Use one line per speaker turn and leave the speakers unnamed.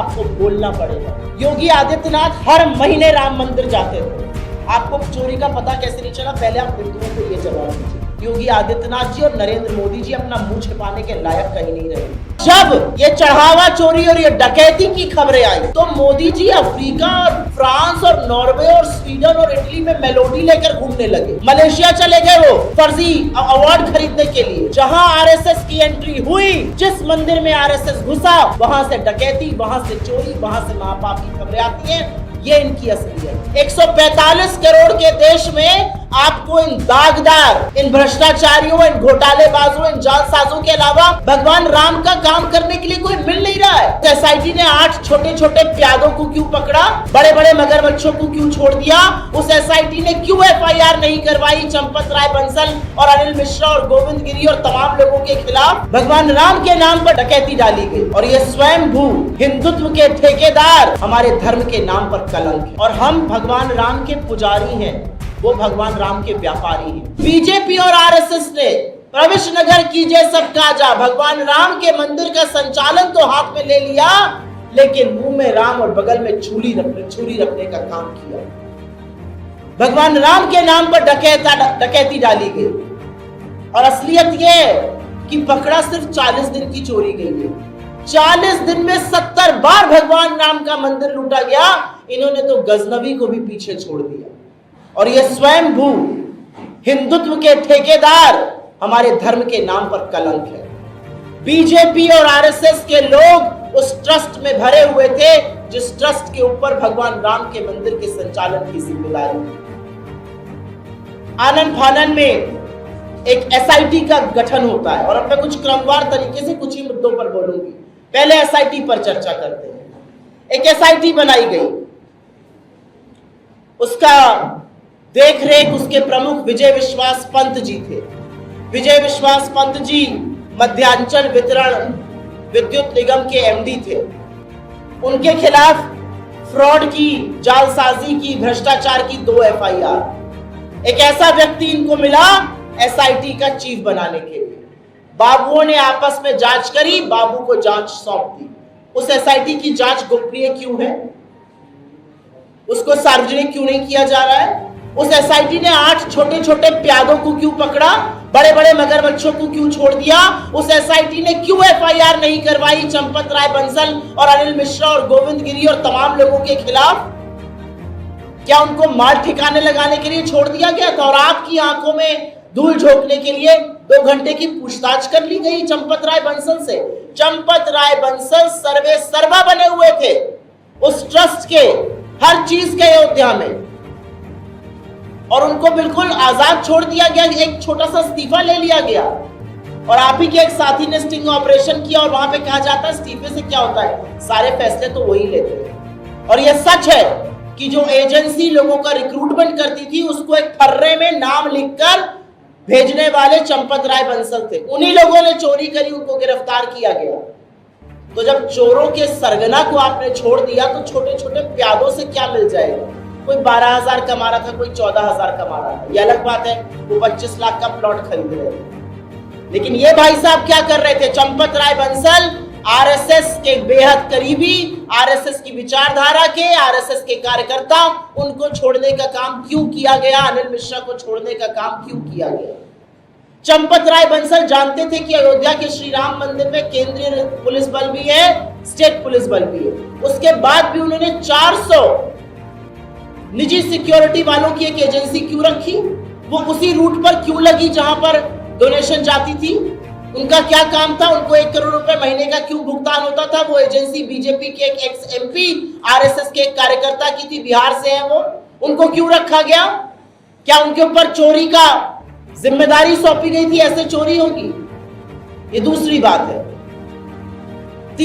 आपको बोलना पड़ेगा। योगी आदित्यनाथ हर महीने राम मंदिर जाते थे, आपको चोरी का पता कैसे नहीं चला? पहले आप हिंदुओं को ये जवाब दीजिए। योगी आदित्यनाथ जी और नरेंद्र मोदी जी अपना मुंह छिपाने के लायक कहीं नहीं रहे। जब ये चढ़ावा चोरी और ये डकैती की खबरें आई तो मोदी जी अफ्रीका और फ्रांस और नॉर्वे और स्वीडन और इटली में मेलोडी लेकर घूमने लगे। मलेशिया चले गए वो फर्जी अवार्ड खरीदने के लिए। जहां आरएसएस की एंट्री हुई, जिस मंदिर में आरएसएस घुसा, वहां से डकैती, वहां से चोरी, वहां से महापाप की खबरें आती हैं। ये इनकी असलियत। 145 करोड़ के देश में आपको इन दागदार, इन भ्रष्टाचारियों, इन घोटालेबाजों, इन जालसाजों के अलावा भगवान राम का काम करने के लिए कोई मिल नहीं रहा है। एसआईटी ने 8 छोटे छोटे प्यादों को क्यों पकड़ा, बड़े बड़े मगरमच्छों को क्यों छोड़ दिया? उस एसआईटी ने क्यों एफआईआर नहीं करवाई चंपत राय बंसल और अनिल मिश्रा और गोविंद गिरी और तमाम लोगों के खिलाफ? भगवान राम के नाम पर डकैती डाली गई और ये स्वयं भू हिंदुत्व के ठेकेदार हमारे धर्म के नाम पर कलंक है। और हम भगवान राम के पुजारी हैं, वो भगवान राम के व्यापारी हैं। बीजेपी और आरएसएस ने प्रवेश नगर कीजिए सब काजा, भगवान राम के मंदिर का संचालन तो हाथ में ले लिया, लेकिन मुंह में राम और बगल में छुरी रखने का काम किया। भगवान राम के नाम पर डकैती डाली गई और असलियत यह कि पकड़ा सिर्फ 40 दिन की चोरी गई है। 40 दिन में 70 बार भगवान राम का मंदिर लूटा गया। इन्होंने तो गजनवी को भी पीछे छोड़ दिया और ये स्वयं भू हिंदुत्व के ठेकेदार हमारे धर्म के नाम पर कलंक है। बीजेपी और आरएसएस के लोग उस ट्रस्ट में भरे हुए थे जिस ट्रस्ट के ऊपर भगवान राम के मंदिर के संचालन की जिम्मेदारी। आनंद फानन में एक एसआईटी का गठन होता है और अब मैं कुछ क्रमवार तरीके से कुछ ही मुद्दों पर बोलूंगी। पहले एसआईटी पर चर्चा करते हैं। एक एसआईटी बनाई गई, उसका देखरेख उसके प्रमुख विजय विश्वास पंत जी थे। विजय विश्वास पंत जी मध्यांचल वितरण विद्युत निगम के एमडी थे। उनके खिलाफ फ्रॉड की, जालसाजी की, भ्रष्टाचार की 2 एफआईआर। एक ऐसा व्यक्ति इनको मिला एसआईटी का चीफ बनाने के लिए। बाबुओं ने आपस में जांच करी, बाबू को जांच सौंप दी। उस एसआईटी की जांच गोपनीय क्यों है? उसको सार्वजनिक क्यों नहीं किया जा रहा है? उस एसआईटी ने 8 छोटे छोटे प्यादों को क्यों पकड़ा, बड़े बड़े मगरमच्छों को क्यों छोड़ दिया? उस एसआईटी ने क्यों एफआईआर नहीं करवाई चंपत राय बंसल और अनिल मिश्रा और गोविंद गिरी और तमाम लोगों के खिलाफ? क्या उनको माल ठिकाने लगाने के लिए छोड़ दिया गया था और आपकी आंखों में धूल झोंकने के लिए 2 घंटे की पूछताछ कर ली गई चंपत राय बंसल से? चंपत राय बंसल सर्वे सर्वा बने हुए थे उस ट्रस्ट के हर चीज के अयोध्या में और उनको बिल्कुल आजाद छोड़ दिया गया। एक छोटा सा इस्तीफा ले लिया गया और आप ही के एक साथी ने स्टिंग ऑपरेशन किया और वहां पे कहा जाता है इस्तीफे से क्या होता है, सारे फैसले तो वही लेते हैं। और यह सच है कि जो एजेंसी लोगों का रिक्रूटमेंट करती थी उसको एक फर्रे में नाम लिखकर भेजने वाले चंपत राय बंसल थे। उन्हीं लोगों ने चोरी करी, उनको गिरफ्तार किया गया। तो जब चोरों के सरगना को आपने छोड़ दिया तो छोटे छोटे प्यादों से क्या मिल जाएगा? कोई 12,000 कमा रहा था, कोई 14,000 कमा रहा था, ये अलग बात है। वो 25 लाख का प्लॉट खरीद रहे थे। लेकिन ये भाई साहब क्या कर रहे थे? चंपत राय बंसल आरएसएस के बेहद करीबी, आरएसएस की विचारधारा के, आरएसएस के कार्यकर्ता, उनको छोड़ने का काम क्यों किया गया? अनिल मिश्रा को छोड़ने का काम क्यों किया गया? चंपत राय बंसल जानते थे कि अयोध्या के श्री राम मंदिर में केंद्रीय पुलिस बल भी है, स्टेट पुलिस बल भी है। उसके बाद भी उन्होंने 400 निजी सिक्योरिटी वालों की एक एजेंसी क्यों रखी? वो उसी रूट पर क्यों लगी जहां पर डोनेशन जाती थी? उनका क्या काम था? उनको 1 करोड़ रुपए महीने का क्यों भुगतान होता था? वो एजेंसी बीजेपी के एक एक्स एमपी, आरएसएस के एक कार्यकर्ता की थी, बिहार से है वो। उनको क्यों रखा गया? क्या उनके ऊपर चोरी का जिम्मेदारी सौंपी गई थी? ऐसे चोरी होगी? ये दूसरी बात है।